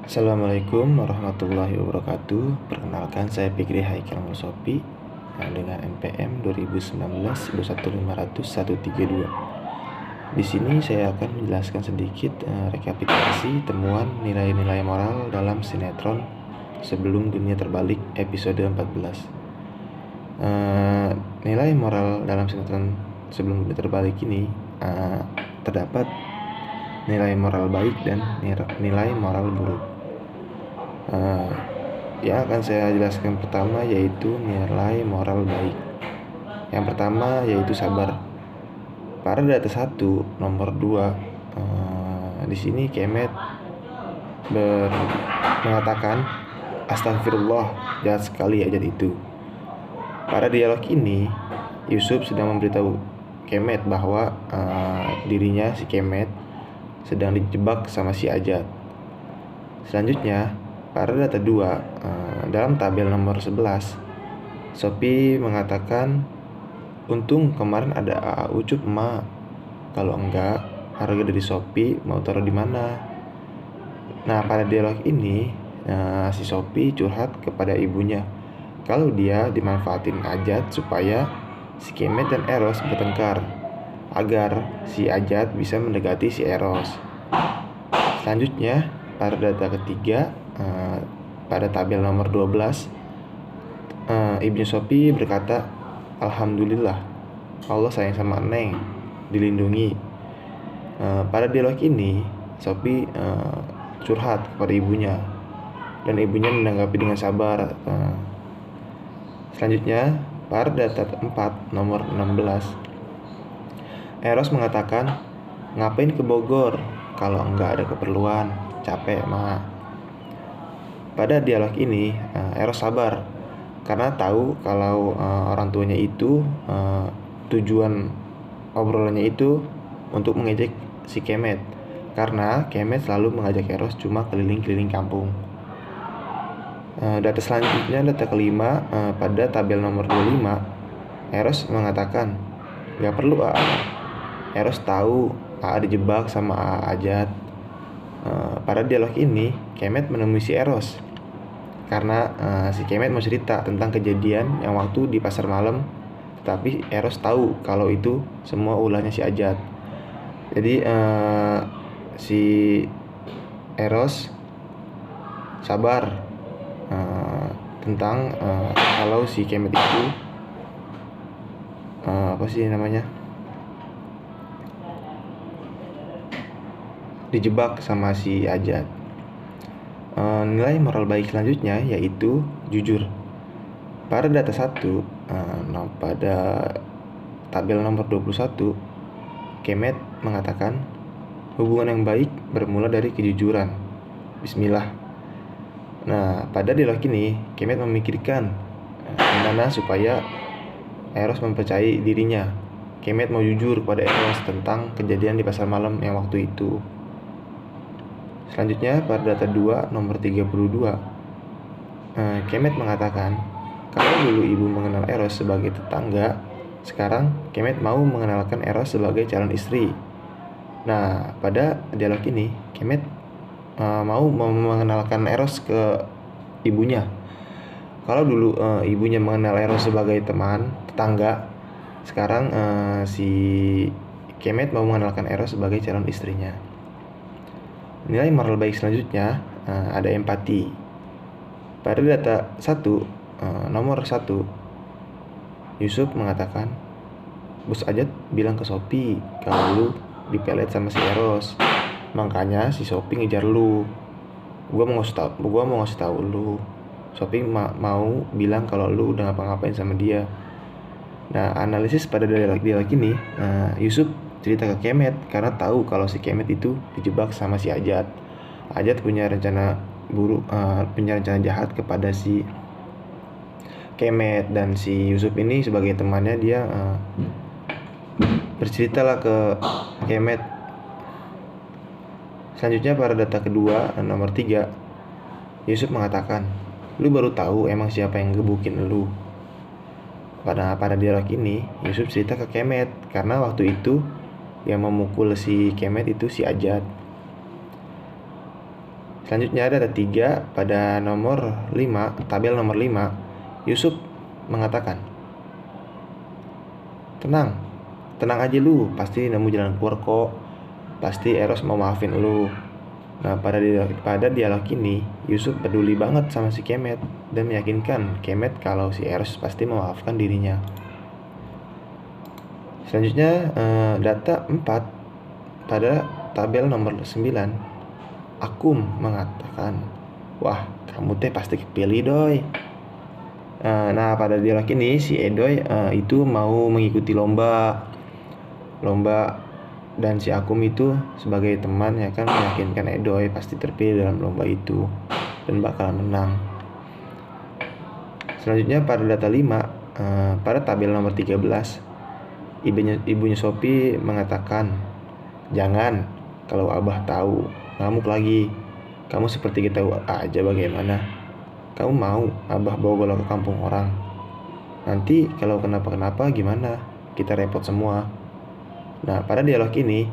Assalamualaikum warahmatullahi wabarakatuh. Perkenalkan, saya Fikri Haikal Mulsopi dengan NPM 2019-21500-132. Di sini saya akan menjelaskan sedikit rekapitulasi temuan nilai-nilai moral dalam sinetron Sebelum Dunia Terbalik episode 14. Nilai moral dalam sinetron Sebelum Dunia Terbalik ini terdapat nilai moral baik dan nilai moral buruk. Yang akan saya jelaskan pertama yaitu nilai moral baik. Yang pertama yaitu sabar. Pada data 1 nomor 2 di sini Kemet mengatakan astagfirullah, jahat sekali ajat itu. Pada dialog ini Yusuf sedang memberitahu Kemet bahwa dirinya si Kemet sedang dijebak sama si Ajat. Selanjutnya pada data 2 dalam tabel nomor 11, Sopi mengatakan, untung kemarin ada AA Ucup emak. Kalau enggak, harga dari Sopi mau taruh di mana? Nah, pada dialog ini si Sopi curhat kepada ibunya kalau dia dimanfaatin Ajat supaya si Kemet dan Eros bertengkar agar si Ajat bisa mendekati si Eros. Selanjutnya pada data ketiga pada tabel nomor 12, Ibnu Sopi berkata, alhamdulillah Allah sayang sama Neng, dilindungi. Pada dialog ini Sopi curhat kepada ibunya dan ibunya menanggapi dengan sabar. Selanjutnya pada data 4 nomor 16, Eros mengatakan, ngapain ke Bogor kalau enggak ada keperluan, capek mah. Pada dialog ini Eros sabar karena tahu kalau orang tuanya itu tujuan obrolannya itu untuk mengejek si Kemet, karena Kemet selalu mengajak Eros cuma keliling-keliling kampung. Data selanjutnya, data kelima, pada tabel nomor 25, Eros mengatakan, gak perlu AA. Eros tahu AA dijebak sama AA Ajat. Pada dialog ini Kemet menemui si Eros karena si Kemet mau cerita tentang kejadian yang waktu di pasar malam, tetapi Eros tahu kalau itu semua ulahnya si Ajat. Jadi si Eros sabar tentang kalau si Kemet itu dijebak sama si Ajat. Nilai moral baik selanjutnya yaitu jujur. Pada data 1 pada tabel nomor 21, Kemet mengatakan, hubungan yang baik bermula dari kejujuran. Bismillah. Nah, pada dialog ini Kemet memikirkan gimana supaya Eros mempercayai dirinya. Kemet mau jujur kepada Eros tentang kejadian di pasar malam yang waktu itu. Selanjutnya pada data 2 nomor 32, Kemet mengatakan, kalau dulu ibu mengenal Eros sebagai tetangga, sekarang Kemet mau mengenalkan Eros sebagai calon istri. Nah, pada dialog ini Kemet mau mengenalkan Eros ke ibunya. Kalau dulu ibunya mengenal Eros sebagai teman, tetangga, sekarang si Kemet mau mengenalkan Eros sebagai calon istrinya. Nilai moral baik selanjutnya ada empati. Pada data 1 nomor 1, Yusuf mengatakan, Bos Ajat bilang ke Sopi kalau lu dipelet sama si Eros, makanya si Sopi ngejar lu. Gua mau ngasih tahu lu. Sopi mau bilang kalau lu udah ngapa-ngapain sama dia. Nah, analisis pada dialog ini, Yusuf cerita ke Kemet karena tahu kalau si Kemet itu dijebak sama si Ajat. Ajat punya rencana jahat kepada si Kemet, dan si Yusuf ini sebagai temannya dia berceritalah ke Kemet. Selanjutnya pada data kedua nomor 3, Yusuf mengatakan, lu baru tahu emang siapa yang gebukin lu. Pada dialog ini Yusuf cerita ke Kemet karena waktu itu yang memukul si Kemet itu si Ajat. Selanjutnya data 3 pada nomor 5, tabel nomor 5, Yusuf mengatakan, tenang aja lu, pasti nemu jalan keluar kok, pasti Eros mau maafin lu. Nah, pada dialog ini, Yusuf peduli banget sama si Kemet dan meyakinkan Kemet kalau si Eros pasti memaafkan dirinya. Selanjutnya, data 4 pada tabel nomor 9, Akum mengatakan, wah kamu teh pasti kepilih doi. Nah, pada dialog ini si Edoy itu mau mengikuti lomba dan si Akum itu sebagai teman ya kan meyakinkan Edoy pasti terpilih dalam lomba itu dan bakal menang. Selanjutnya pada data 5 pada tabel nomor 13, ibunya Sophie mengatakan, jangan, kalau Abah tahu ngamuk lagi. Kamu seperti kita aja bagaimana? Kamu mau Abah bawa golok ke kampung orang? Nanti kalau kenapa-kenapa gimana? Kita repot semua. Nah, pada dialog ini,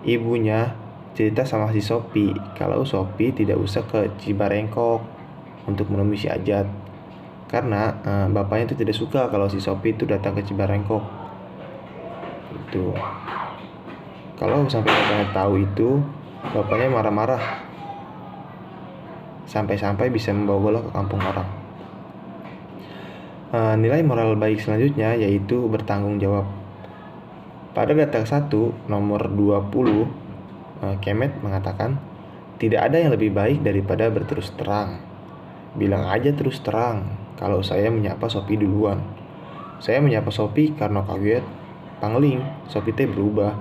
ibunya cerita sama si Sophie kalau Sophie tidak usah ke Cibarengkok untuk menemui si Ajat. Karena bapaknya itu tidak suka kalau si Sophie itu datang ke Cibarengkok. Itu. Kalau sampai bapaknya tahu itu, bapaknya marah-marah. Sampai-sampai bisa membawa golok ke kampung orang. Nilai moral baik selanjutnya yaitu bertanggung jawab. Pada data 1 nomor 20, Kemet mengatakan, tidak ada yang lebih baik daripada berterus terang. Bilang aja terus terang kalau saya menyapa Sophie duluan. Saya menyapa Sophie karena kaget, pangling, Sophie teh berubah.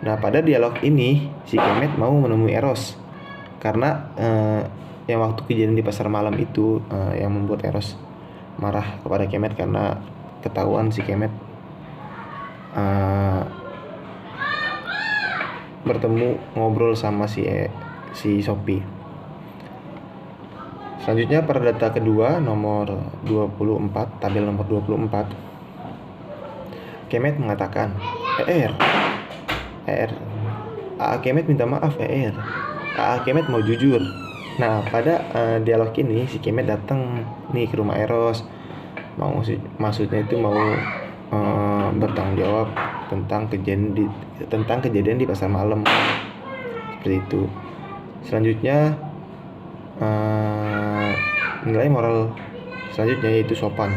Nah, pada dialog ini si Kemet mau menemui Eros karena yang waktu kejadian di pasar malam itu yang membuat Eros marah kepada Kemet karena ketahuan si Kemet bertemu ngobrol sama si Sophie. Selanjutnya pada data kedua nomor 24, tabel nomor 24, Kemet mengatakan, Kemet minta maaf Kemet mau jujur. Nah, pada dialog ini si Kemet datang nih ke rumah Eros, maksudnya itu mau bertanggung jawab tentang kejadian di pasar malam, seperti itu. Selanjutnya nilai moral selanjutnya yaitu sopan.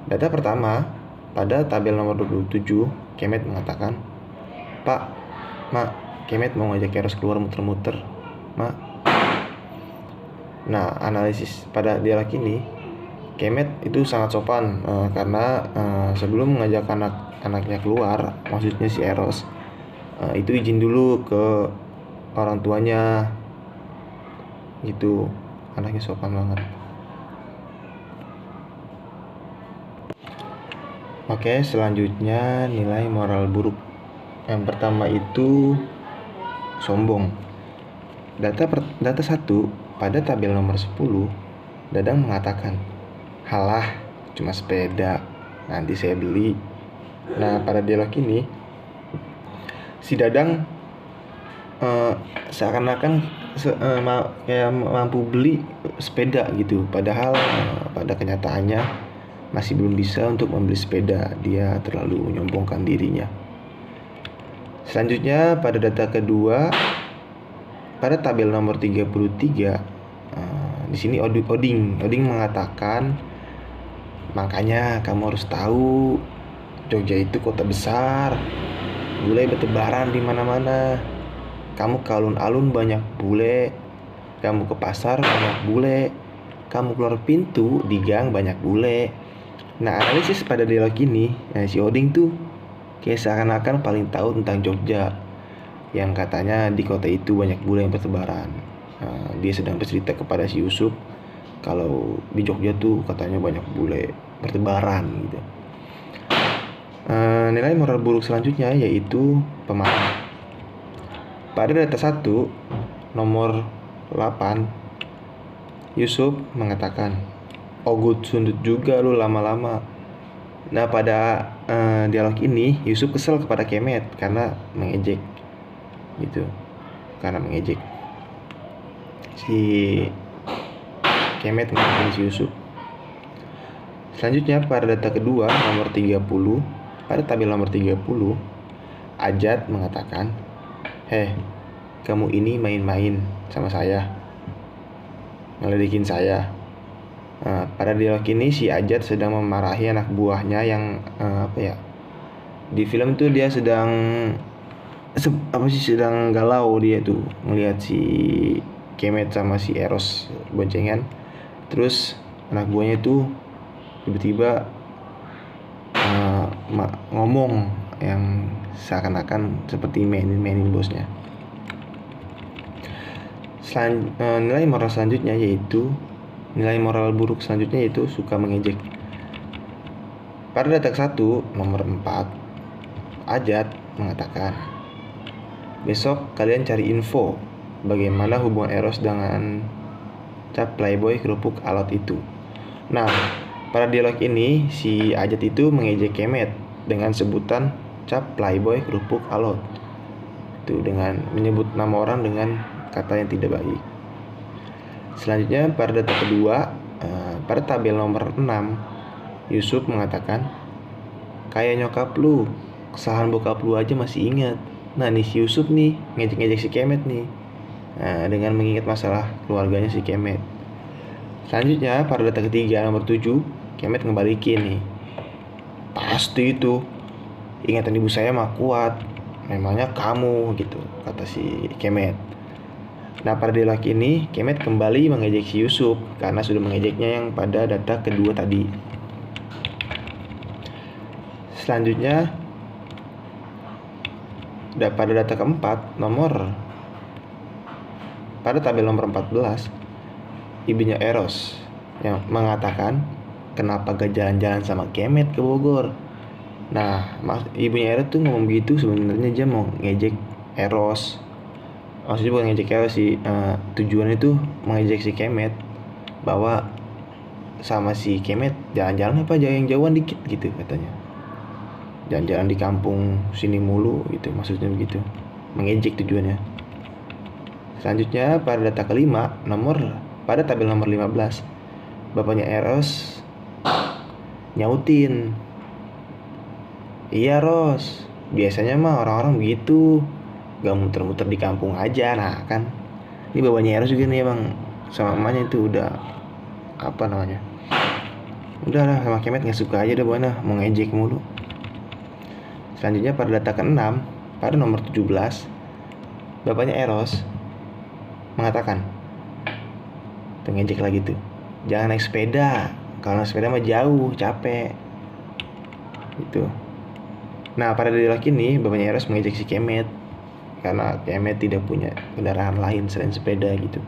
Data pertama pada tabel nomor 27, Kemet mengatakan, Pak, Mak, Kemet mau ngajak Eros keluar muter-muter, Mak. Nah, analisis pada dialog ini, Kemet itu sangat sopan karena sebelum mengajak anaknya keluar, maksudnya si Eros, itu izin dulu ke orang tuanya, gitu. Anaknya sopan banget. Oke, selanjutnya nilai moral buruk. Yang pertama itu sombong. Data 1 pada tabel nomor 10, Dadang mengatakan, halah, cuma sepeda, nanti saya beli. Nah, pada dialog ini si Dadang seakan-akan kayak mampu beli sepeda gitu, padahal pada kenyataannya masih belum bisa untuk membeli sepeda. Dia terlalu menyombongkan dirinya. Selanjutnya pada data kedua pada tabel nomor 33, di sini Oding mengatakan, makanya kamu harus tahu Jogja itu kota besar, bule bertebaran di mana-mana. Kamu ke alun-alun banyak bule, kamu ke pasar banyak bule, kamu keluar pintu di gang banyak bule. Nah, analisis pada dialog ini, si Oding tuh kayak seakan-akan paling tahu tentang Jogja, yang katanya di kota itu banyak bule yang bertebaran. Dia sedang bercerita kepada si Yusuf kalau di Jogja tuh katanya banyak bule bertebaran gitu. Nilai moral buruk selanjutnya yaitu pemarah. Pada data 1 nomor 8, Yusuf mengatakan, ogut sundut juga lu lama-lama. Nah, pada dialog ini Yusuf kesel kepada Kemet karena mengejek gitu, si Kemet ngelakuin si Yusuf. Selanjutnya pada data kedua nomor 30, pada tabel nomor 30, Ajat mengatakan, kamu ini main-main sama saya, ngeledekin saya. Pada dialog ini si Ajat sedang memarahi anak buahnya yang di film itu dia sedang galau, dia tuh ngelihat si Kemet sama si Eros boncengan. Terus anak buahnya itu tiba-tiba ngomong yang seakan-akan seperti mainin bosnya. Nilai moral buruk selanjutnya yaitu suka mengejek. Pada data 1 nomor 4, Ajat mengatakan, besok kalian cari info bagaimana hubungan Eros dengan cap playboy kerupuk alot itu. Nah, pada dialog ini si Ajat itu mengejek Kemet dengan sebutan cap playboy kerupuk alot. Itu dengan menyebut nama orang dengan kata yang tidak baik. Selanjutnya pada data kedua, pada tabel nomor 6, Yusuf mengatakan, kayak nyokap lu, kesalahan bokap lu aja masih ingat. Nah nih si Yusuf nih ngejek-ngejek si Kemet nih, dengan mengingat masalah keluarganya si Kemet. Selanjutnya pada data ketiga nomor 7, Kemet ngebalikin nih, pasti itu ingatan ibu saya mah kuat, memangnya kamu gitu, kata si Kemet. Nah pada dialog ini Kemet kembali mengejek si Yusuf karena sudah mengejeknya yang pada data kedua tadi. Selanjutnya pada data keempat pada tabel nomor 14, ibunya Eros yang mengatakan, kenapa gak jalan-jalan sama Kemet ke Bogor. Nah ibunya Eros tuh ngomong begitu sebenarnya dia mau ngejek Eros. Maksudnya bukan ngejek Eros sih, tujuannya itu mengejek si Kemet, bahwa sama si Kemet jalan-jalan apa aja yang jauhan dikit gitu katanya, jalan-jalan di kampung sini mulu gitu, maksudnya begitu, mengejek tujuannya. Selanjutnya pada data kelima pada tabel nomor 15, bapaknya Eros nyautin, iya Ros, biasanya mah orang-orang begitu, gak muter-muter di kampung aja. Nah kan ini bapaknya Eros juga nih emang sama emaknya itu udah udah lah sama Kemet gak suka aja, udah mana mau ngejek mulu. Selanjutnya pada data ke-6 pada nomor 17, bapaknya Eros mengatakan, ngejek lagi tuh, jangan naik sepeda, kalau naik sepeda mah jauh, capek gitu. Nah pada dialog ini bapaknya Eros mengejek si Kemet karena Kemet tidak punya kendaraan lain selain sepeda gitu.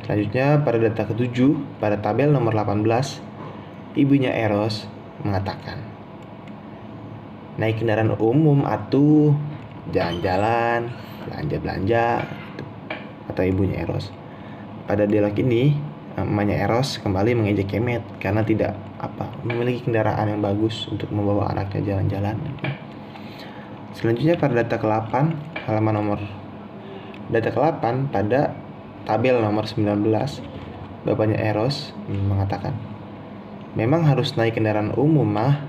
Selanjutnya pada data ke-7 pada tabel nomor 18, ibunya Eros mengatakan, naik kendaraan umum atuh, jalan-jalan, belanja-belanja gitu, kata ibunya Eros. Pada dialog ini emaknya Eros kembali mengejek Kemet karena tidak memiliki kendaraan yang bagus untuk membawa anaknya jalan-jalan. Selanjutnya pada data ke-8 pada tabel nomor 19, bapaknya Eros mengatakan, memang harus naik kendaraan umum mah.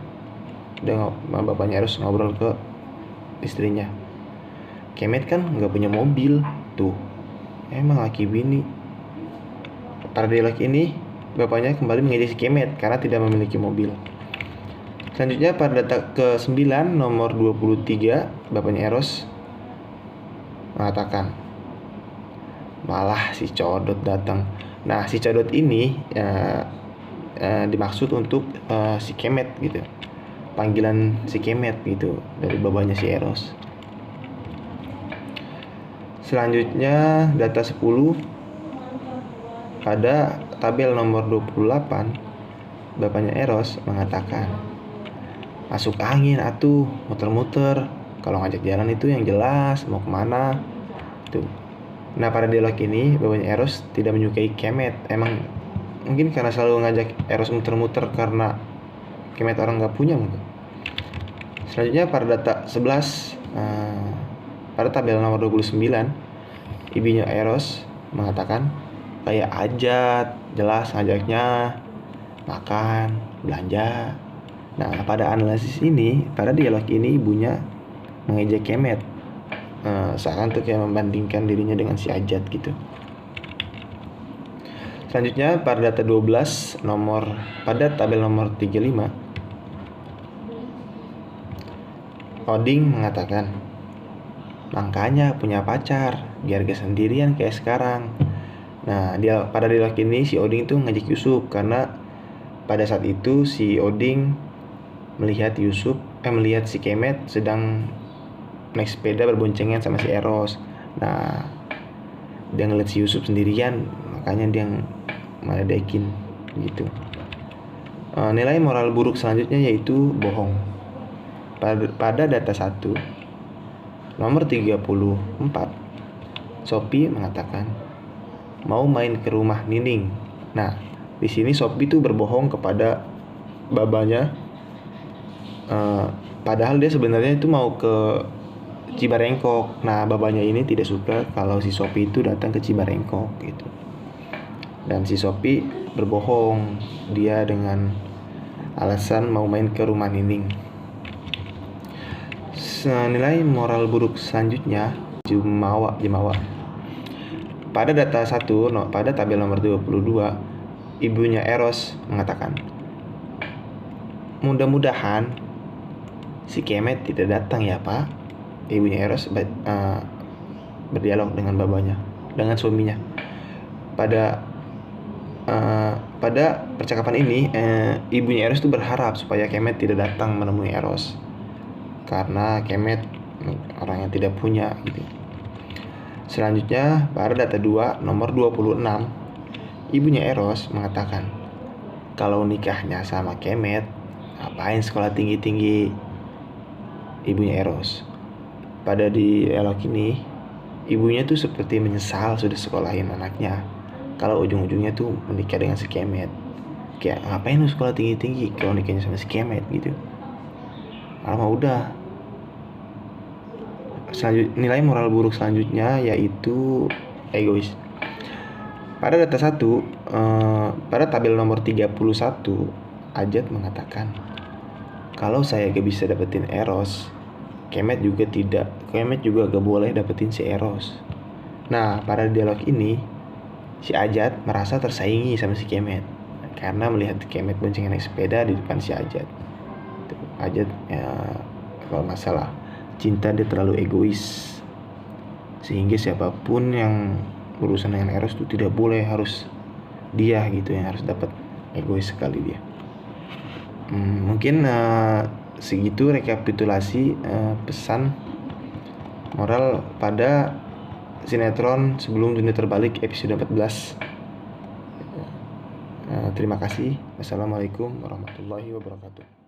Udah bapaknya Eros ngobrol ke istrinya, Kemet kan nggak punya mobil tuh, emang laki bini. Pada dialog ini bapaknya kembali mengejek si Kemet karena tidak memiliki mobil. Selanjutnya pada data ke-9 nomor 23, bapaknya Eros mengatakan, malah si Codot datang. Nah si Codot ini dimaksud untuk si Kemet gitu, panggilan si Kemet gitu dari bapaknya si Eros. Selanjutnya data 10 pada tabel nomor 28, bapaknya Eros mengatakan, masuk angin atuh, muter-muter, kalau ngajak jalan itu yang jelas mau kemana tuh. Nah pada dialog ini bapaknya Eros tidak menyukai Kemet, emang mungkin karena selalu ngajak Eros muter-muter karena Kemet orang gak punya mungkin. Selanjutnya pada data 11 pada tabel nomor 29, ibunya Eros mengatakan kayak ajat, jelas ngajaknya makan, belanja. Nah, pada analisis ini, pada dialog ini ibunya mengejek Kemet, seakan tuh kayak membandingkan dirinya dengan si Ajat gitu. Selanjutnya pada data 12 pada tabel nomor 35, Oding mengatakan, makanya punya pacar biar gak sendirian kayak sekarang. Nah, pada dialog ini si Oding tuh ngajak Yusuf karena pada saat itu si Oding melihat si Kemet sedang naik sepeda berboncengan sama si Eros. Nah, dia ngeliat si Yusuf sendirian, makanya dia meledekin gitu. Nilai moral buruk selanjutnya yaitu bohong. Pada data 1 nomor 34, Sophie mengatakan mau main ke rumah Nining. Nah, di sini Sophie tuh berbohong kepada babanya, padahal dia sebenarnya itu mau ke Cibarengkok. Nah, babanya ini tidak suka kalau si Sophie itu datang ke Cibarengkok gitu. Dan si Sophie berbohong dia dengan alasan mau main ke rumah Nining. Nilai moral buruk selanjutnya Jumawa. Pada data 1, pada tabel nomor 22, ibunya Eros mengatakan, mudah-mudahan si Kemet tidak datang ya Pak. Ibunya Eros berdialog dengan babanya, dengan suaminya. Pada percakapan ini, ibunya Eros itu berharap supaya Kemet tidak datang menemui Eros karena Kemet orang yang tidak punya gitu. Selanjutnya pada data 2 nomor 26, ibunya Eros mengatakan kalau nikahnya sama Kemet ngapain sekolah tinggi-tinggi. Ibunya Eros pada dialog ini, ibunya tuh seperti menyesal sudah sekolahin anaknya, kalau ujung-ujungnya tuh menikah dengan si Kemet. Kayak ngapain lu sekolah tinggi-tinggi kalau nikahnya sama si Kemet gitu. Lama udah. Nilai moral buruk selanjutnya yaitu egois. Pada data 1, pada tabel nomor 31, Ajat mengatakan, kalau saya gak bisa dapetin Eros, Kemet juga gak boleh dapetin si Eros. Nah, pada dialog ini si Ajat merasa tersaingi sama si Kemet karena melihat Kemet boncengan naik sepeda di depan si Ajat. Ajat ya, kalau masalah cinta dia terlalu egois, sehingga siapapun yang berurusan dengan Eros itu tidak boleh harus dia gitu yang harus dapat. Egois sekali dia. Mungkin segitu rekapitulasi pesan moral pada sinetron Sebelum Dunia Terbalik episode 14. Terima kasih. Wassalamualaikum warahmatullahi wabarakatuh.